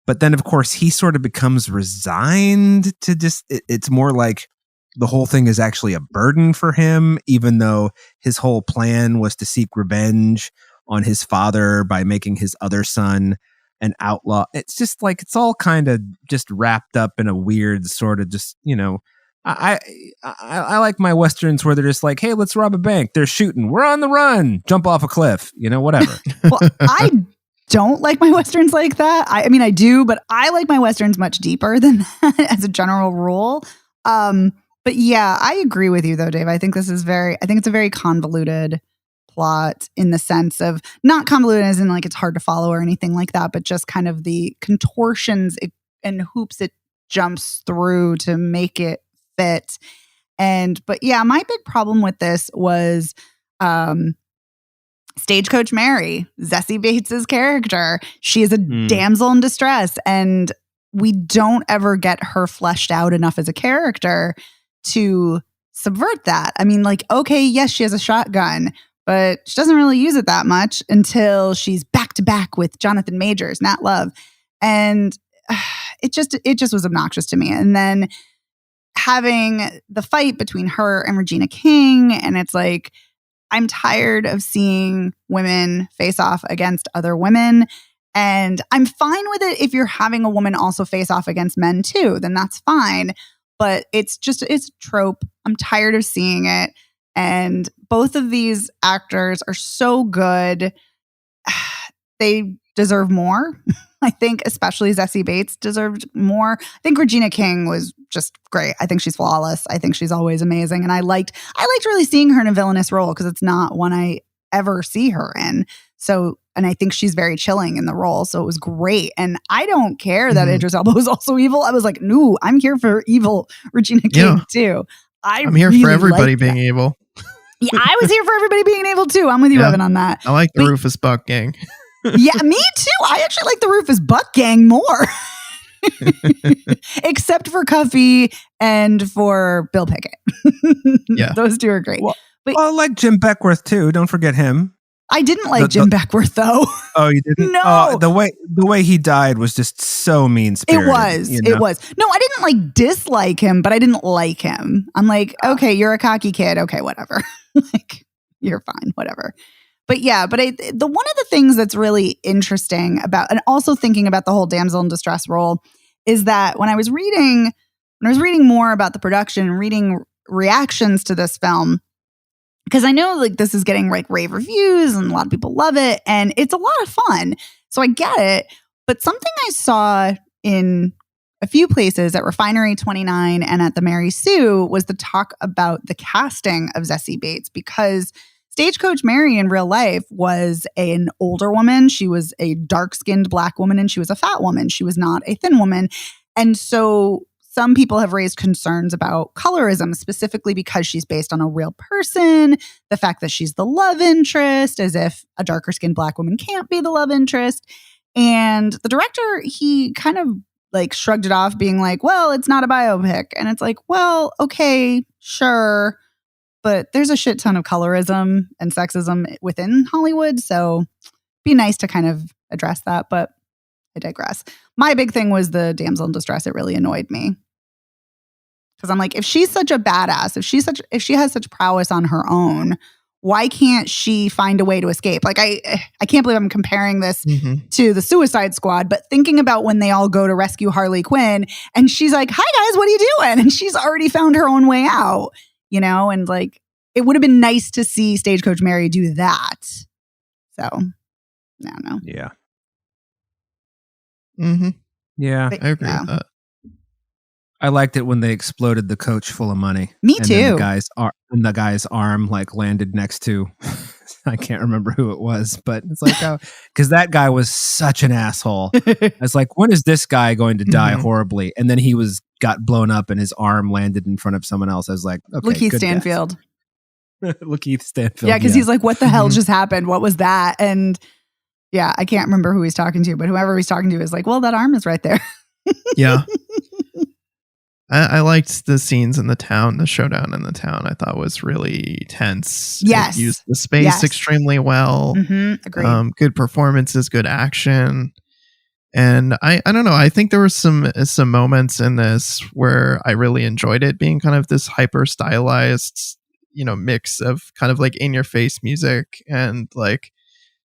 but then of course he sort of becomes resigned to just, it's more like the whole thing is actually a burden for him, even though his whole plan was to seek revenge on his father by making his other son an outlaw. It's just like, it's all kind of just wrapped up in a weird sort of just, I like my Westerns where they're just like, hey, let's rob a bank. They're shooting. We're on the run. Jump off a cliff. Whatever. Well, I don't like my Westerns like that. I mean, I do, but I like my Westerns much deeper than that as a general rule. But yeah, I agree with you though, Dave. I think it's a very convoluted plot in the sense of not convoluted as in like it's hard to follow or anything like that, but just kind of the contortions and hoops it jumps through to make it fit. But yeah, my big problem with this was Stagecoach Mary, Zazie Bates's character. She is a damsel in distress, and we don't ever get her fleshed out enough as a character to subvert that. I mean, like, okay, yes, she has a shotgun, but she doesn't really use it that much until she's back to back with Jonathan Majors, Nat Love. And it just was obnoxious to me. And then having the fight between her and Regina King, and it's like, I'm tired of seeing women face off against other women. And I'm fine with it if you're having a woman also face off against men too, then that's fine. But it's a trope. I'm tired of seeing it. And both of these actors are so good. They deserve more. I think especially Zazie Bates deserved more. I think Regina King was just great. I think she's flawless. I think she's always amazing. And I liked really seeing her in a villainous role because it's not one I ever see her in. So, and I think she's very chilling in the role. So it was great. And I don't care that Idris Elba was also evil. I was like, no, I'm here for evil Regina King too. I'm here for everybody being evil. Yeah, I was here for everybody being evil too. I'm with you, Evan, on that. I like the Rufus Buck gang. Yeah, me too. I actually like the Rufus Buck gang more. Except for Cuffy and for Bill Pickett. Yeah. Those two are great. Well, I like Jim Beckworth too. Don't forget him. I didn't like Jim Beckworth though. Oh, you didn't? No. The way he died was just so mean-spirited. It was. No, I didn't like dislike him, but I didn't like him. I'm like, okay, you're a cocky kid. Okay, whatever. Like, you're fine, whatever. But yeah, one of the things that's really interesting about, and also thinking about the whole damsel in distress role, is that when I was reading more about the production and reading reactions to this film, because I know like this is getting like rave reviews and a lot of people love it and it's a lot of fun. So I get it. But something I saw in a few places at Refinery 29 and at the Mary Sue was the talk about the casting of Zazie Bates, because Stagecoach Mary in real life was an older woman. She was a dark-skinned Black woman and she was a fat woman. She was not a thin woman. And so some people have raised concerns about colorism, specifically because she's based on a real person, the fact that she's the love interest, as if a darker-skinned Black woman can't be the love interest. And the director, he kind of like shrugged it off, being like, well, it's not a biopic. And it's like, well, okay, sure. But there's a shit ton of colorism and sexism within Hollywood. So it'd be nice to kind of address that. But I digress. My big thing was the damsel in distress. It really annoyed me. Because I'm like, if she's such a badass, if she has such prowess on her own, why can't she find a way to escape? Like, I can't believe I'm comparing this to the Suicide Squad, but thinking about when they all go to rescue Harley Quinn and she's like, hi guys, what are you doing? And she's already found her own way out, you know? And like, it would have been nice to see Stagecoach Mary do that. So, I don't know. Yeah. Yeah, But, I agree with that. I liked it when they exploded the coach full of money. Me and too. Then the guy's arm like landed next to, I can't remember who it was, but it's like, oh, because that guy was such an asshole. I was like, when is this guy going to die horribly? And then he got blown up and his arm landed in front of someone else. I was like, okay, Lakeith Stanfield. Lakeith Stanfield. Yeah, because he's like, what the hell just happened? What was that? And yeah, I can't remember who he's talking to, but whoever he's talking to is like, well, that arm is right there. Yeah. I liked the scenes in the town, the showdown in the town. I thought was really tense. Yes. It used the space extremely well. Agreed. Good performances, good action. And I don't know. I think there were some moments in this where I really enjoyed it being kind of this hyper stylized, mix of kind of like in your face music and like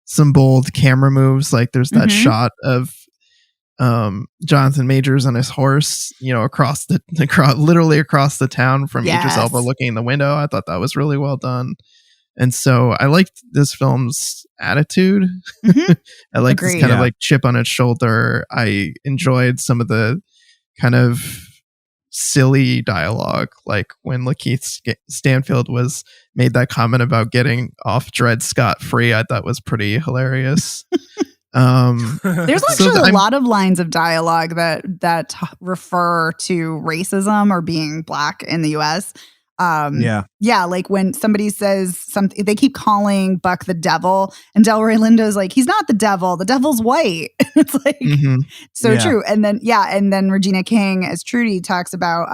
some bold camera moves. Like there's that shot of Jonathan Majors on his horse, across literally across the town from Idris Elba looking in the window. I thought that was really well done. And so I liked this film's attitude. I liked this kind of like chip on its shoulder. I enjoyed some of the kind of silly dialogue, like when Lakeith Stanfield made that comment about getting off Dred scot-free. I thought was pretty hilarious. There's actually a lot of lines of dialogue that refer to racism or being Black in the US. Like when somebody says something, they keep calling Buck the devil, and Delroy Lindo's like, he's not the devil's white. It's like true. And then Regina King as Trudy talks about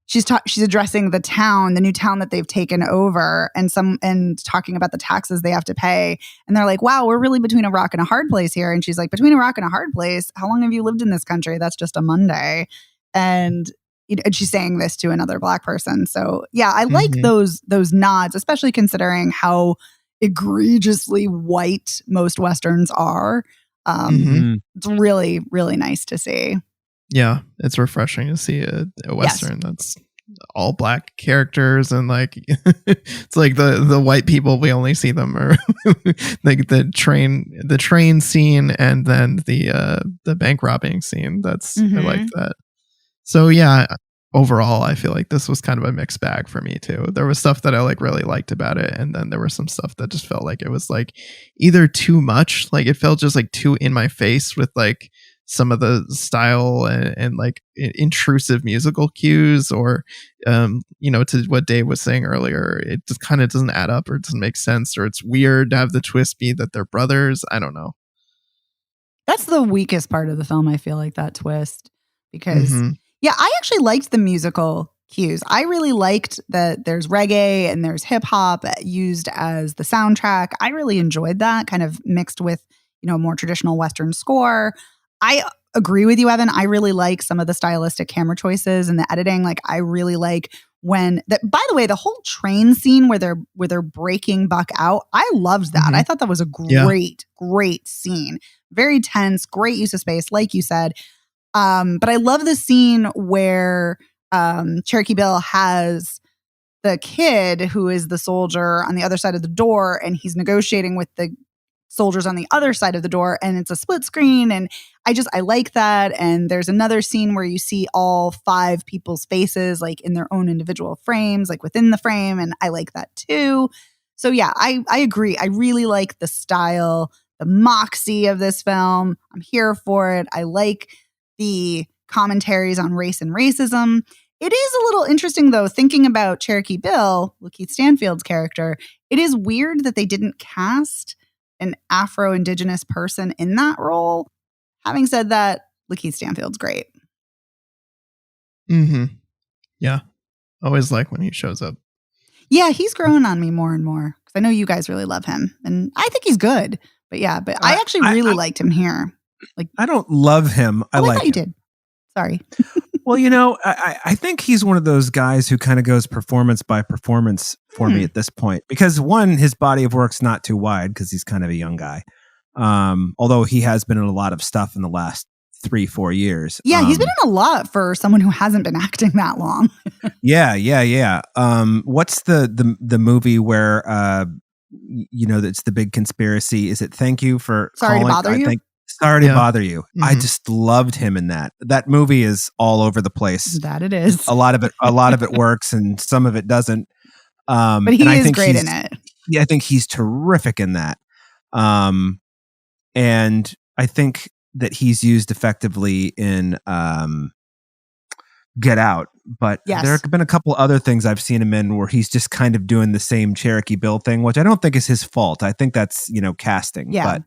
she's addressing the new town that they've taken over, and talking about the taxes they have to pay. And they're like, wow, we're really between a rock and a hard place here. And she's like, between a rock and a hard place? How long have you lived in this country? That's just a Monday. And she's saying this to another Black person. So yeah, I like those nods, especially considering how egregiously white most Westerns are. It's really, really nice to see. Yeah, it's refreshing to see a Western that's all Black characters, and like it's like the white people, we only see them or like the train scene and then the bank robbing scene. I like that. So yeah, overall I feel like this was kind of a mixed bag for me too. There was stuff that I like really liked about it, and then there was some stuff that just felt like it was like either too much, like it felt just like too in my face with like some of the style and like intrusive musical cues, or to what Dave was saying earlier, it just kind of doesn't add up or it doesn't make sense, or it's weird to have the twist be that they're brothers. I don't know. That's the weakest part of the film, I feel like, that twist, because I actually liked the musical cues. I really liked that there's reggae and there's hip hop used as the soundtrack. I really enjoyed that, kind of mixed with a more traditional Western score. I agree with you, Evan. I really like some of the stylistic camera choices and the editing. Like, I really like by the way, the whole train scene where they're breaking Buck out, I loved that. I thought that was a great scene. Very tense, great use of space. Like you said, But I love the scene where Cherokee Bill has the kid who is the soldier on the other side of the door, and he's negotiating with the soldiers on the other side of the door, and it's a split screen, and I like that. And there's another scene where you see all 5 people's faces like in their own individual frames, like within the frame, and I like that too. So yeah, I agree. I really like the style, the moxie of this film. I'm here for it. I like the commentaries on race and racism. It is a little interesting, though, thinking about Cherokee Bill, Lakeith Stanfield's character. It is weird that they didn't cast an Afro-Indigenous person in that role. Having said that, Lakeith Stanfield's great. Mm-hmm. Yeah. Always like when he shows up. Yeah, he's growing on me more and more because I know you guys really love him, and I think he's good. But yeah, I actually really liked him here. Like, I don't love him. I like thought you did. Sorry. Well, I think he's one of those guys who kind of goes performance by performance for me at this point. Because one, his body of work's not too wide because he's kind of a young guy. Although he has been in a lot of stuff in the last 3-4 years. Yeah, he's been in a lot for someone who hasn't been acting that long. Yeah. What's the movie where that's the big conspiracy? Is it Thank You for Sorry Calling? to Bother You? Sorry to Bother You. Mm-hmm. I just loved him in that. That movie is all over the place. That it is. A lot of it works and some of it doesn't. But he is great in it. Yeah, I think he's terrific in that. And I think that he's used effectively in Get Out. But there have been a couple other things I've seen him in where he's just kind of doing the same Cherokee Bill thing, which I don't think is his fault. I think that's, casting. Yeah.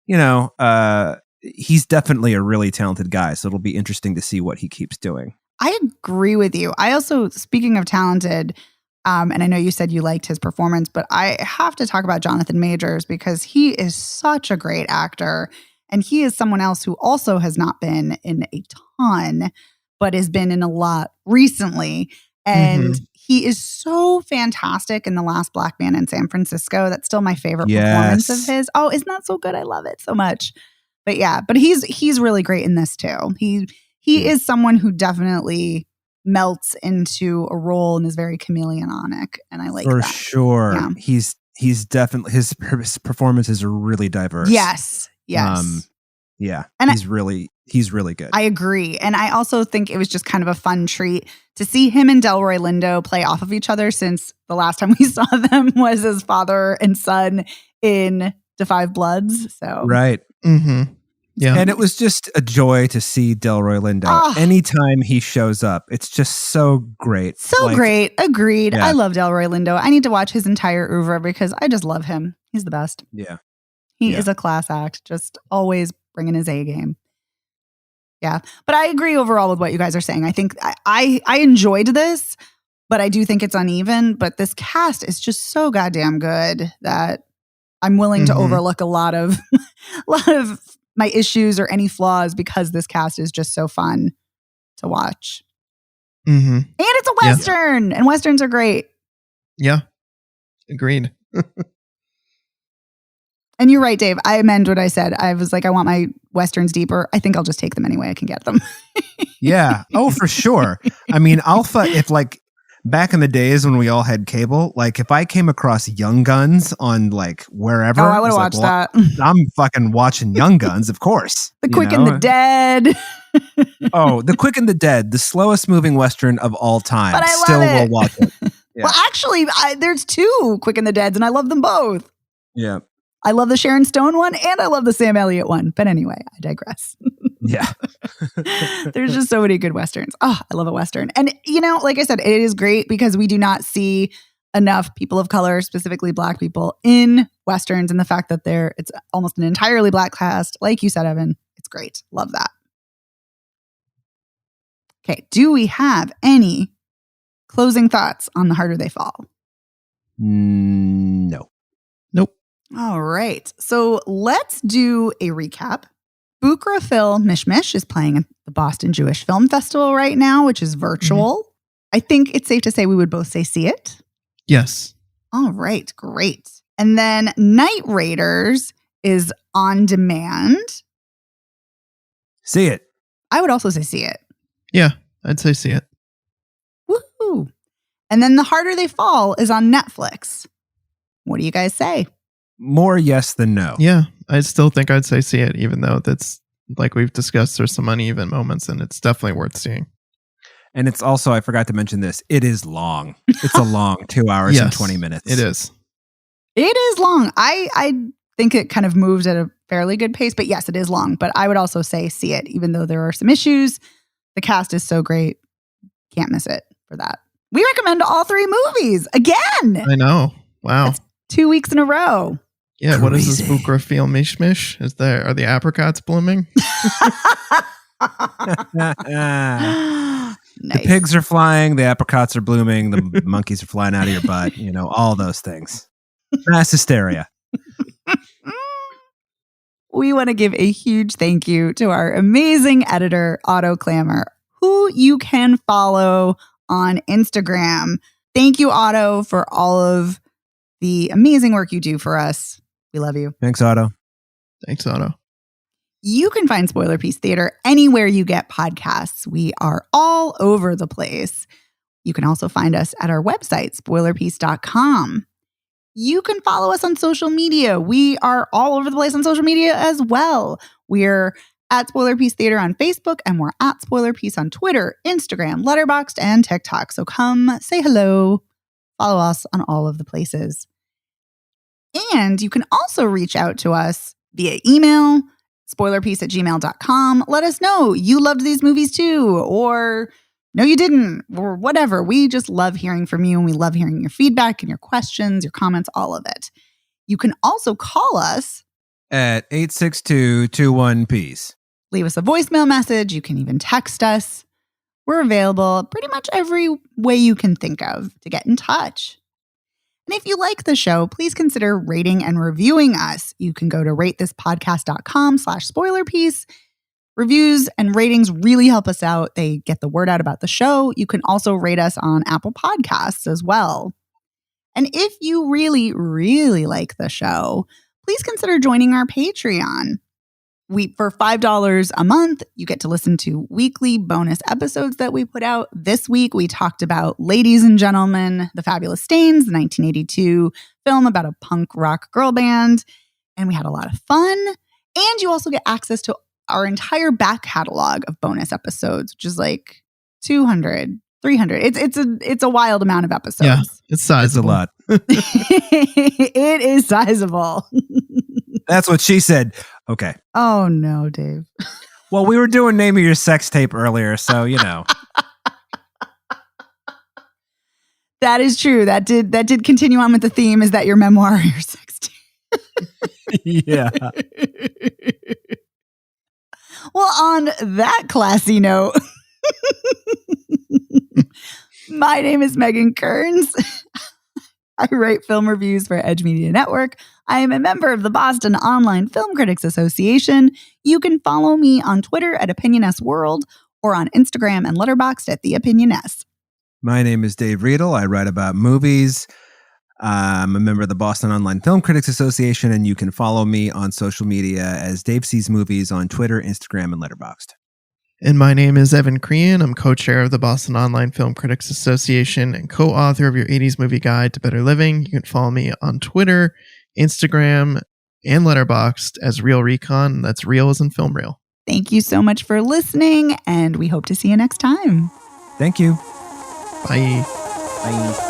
But he's definitely a really talented guy. So it'll be interesting to see what he keeps doing. I agree with you. I also, speaking of talented, and I know you said you liked his performance, but I have to talk about Jonathan Majors because he is such a great actor. And he is someone else who also has not been in a ton, but has been in a lot recently. And he is so fantastic in The Last Black Man in San Francisco. That's still my favorite performance of his. Oh, isn't that so good? I love it so much. But yeah, but he's really great in this too. He is someone who definitely melts into a role and is very chameleonic, and I like that. For sure. Yeah. He's definitely his performances are really diverse. Yes. Yeah. And he's really good. I agree. And I also think it was just kind of a fun treat to see him and Delroy Lindo play off of each other, since the last time we saw them was as father and son in The Five Bloods. So right. Mm-hmm. Yeah. And it was just a joy to see Delroy Lindo. Anytime he shows up, it's just so great. So great. Agreed. Yeah. I love Delroy Lindo. I need to watch his entire oeuvre because I just love him. He's the best. Yeah. He is a class act, just always bringing his A game. Yeah. But I agree overall with what you guys are saying. I think I enjoyed this, but I do think it's uneven. But this cast is just so goddamn good that I'm willing to overlook a lot of my issues or any flaws because this cast is just so fun to watch. Mm-hmm. And it's a Western, and Westerns are great. Yeah. Agreed. And you're right, Dave. I amend what I said. I was like, I want my Westerns deeper. I think I'll just take them any way I can get them. Yeah. Oh, for sure. I mean, Alpha, if like back in the days when we all had cable, like if I came across Young Guns on like wherever. Oh, I would have watched that. I'm fucking watching Young Guns, of course. The Quick and the Dead. Oh, The Quick and the Dead, the slowest moving Western of all time. But I Still love it. will watch it. Yeah. Well, actually, there's 2 Quick and the Deads, and I love them both. Yeah. I love the Sharon Stone one, and I love the Sam Elliott one. But anyway, I digress. Yeah. There's just so many good Westerns. Oh, I love a Western. And, like I said, it is great because we do not see enough people of color, specifically Black people, in Westerns. And the fact that it's almost an entirely Black cast, like you said, Evan, it's great. Love that. Okay. Do we have any closing thoughts on The Harder They Fall? No. Nope. All right. So let's do a recap. Bukra film Mish-Mish is playing at the Boston Jewish Film Festival right now, which is virtual. I think it's safe to say we would both say see it. Yes. All right. Great. And then Night Raiders is on demand. See it. I would also say see it. Yeah, I'd say see it. Woohoo! And then The Harder They Fall is on Netflix. What do you guys say? More yes than no. Yeah, I still think I'd say see it, even though that's, like we've discussed, there's some uneven moments, and it's definitely worth seeing. And it's also, I forgot to mention this, it is long. It's a long 2 hours and 20 minutes. It is. It is long. I think it kind of moves at a fairly good pace, but yes, it is long. But I would also say see it, even though there are some issues. The cast is so great. Can't miss it for that. We recommend all 3 movies again. I know. Wow. That's 2 weeks in a row. Yeah, Crazy. What is this Bukra feel Mish-Mish? Are the apricots blooming? The pigs are flying, the apricots are blooming, the monkeys are flying out of your butt, all those things. Mass hysteria. We want to give a huge thank you to our amazing editor, Otto Clammer, who you can follow on Instagram. Thank you, Otto, for all of the amazing work you do for us. We love you. Thanks, Otto. Thanks, Otto. You can find Spoiler Piece Theater anywhere you get podcasts. We are all over the place. You can also find us at our website, spoilerpiece.com. You can follow us on social media. We are all over the place on social media as well. We're at Spoiler Piece Theater on Facebook, and we're at Spoiler Piece on Twitter, Instagram, Letterboxd, and TikTok. So come say hello. Follow us on all of the places. And you can also reach out to us via email, spoilerpiece@gmail.com. Let us know you loved these movies too, or no, you didn't, or whatever. We just love hearing from you, and we love hearing your feedback and your questions, your comments, all of it. You can also call us at 862-21-PEACE. Leave us a voicemail message. You can even text us. We're available pretty much every way you can think of to get in touch. And if you like the show, please consider rating and reviewing us. You can go to ratethispodcast.com/spoilerpiece. Reviews and ratings really help us out. They get the word out about the show. You can also rate us on Apple Podcasts as well. And if you really, really like the show, please consider joining our Patreon. For $5 a month, you get to listen to weekly bonus episodes that we put out. This week, we talked about Ladies and Gentlemen, The Fabulous Stains, the 1982 film about a punk rock girl band. And we had a lot of fun. And you also get access to our entire back catalog of bonus episodes, which is like 200, 300. It's a wild amount of episodes. Yeah, it's sizable. It's a lot. It is sizable. That's what she said. Okay. Oh no, Dave. Well, we were doing Name of Your Sex Tape earlier, so That is true. That did continue on with the theme. Is that your memoir or your sex tape? Yeah. Well, on that classy note, my name is Megan Kearns. I write film reviews for Edge Media Network. I am a member of the Boston Online Film Critics Association. You can follow me on Twitter at OpinionSWorld or on Instagram and Letterboxd at TheOpinionS. My name is Dave Riedel. I write about movies. I'm a member of the Boston Online Film Critics Association, and you can follow me on social media as Dave Sees Movies on Twitter, Instagram, and Letterboxd. And my name is Evan Crean. I'm co-chair of the Boston Online Film Critics Association and co-author of your 80s Movie Guide to Better Living. You can follow me on Twitter, Instagram, and Letterboxd as Real Recon. That's real as in film reel. Thank you so much for listening, and we hope to see you next time. Thank you. Bye. Bye.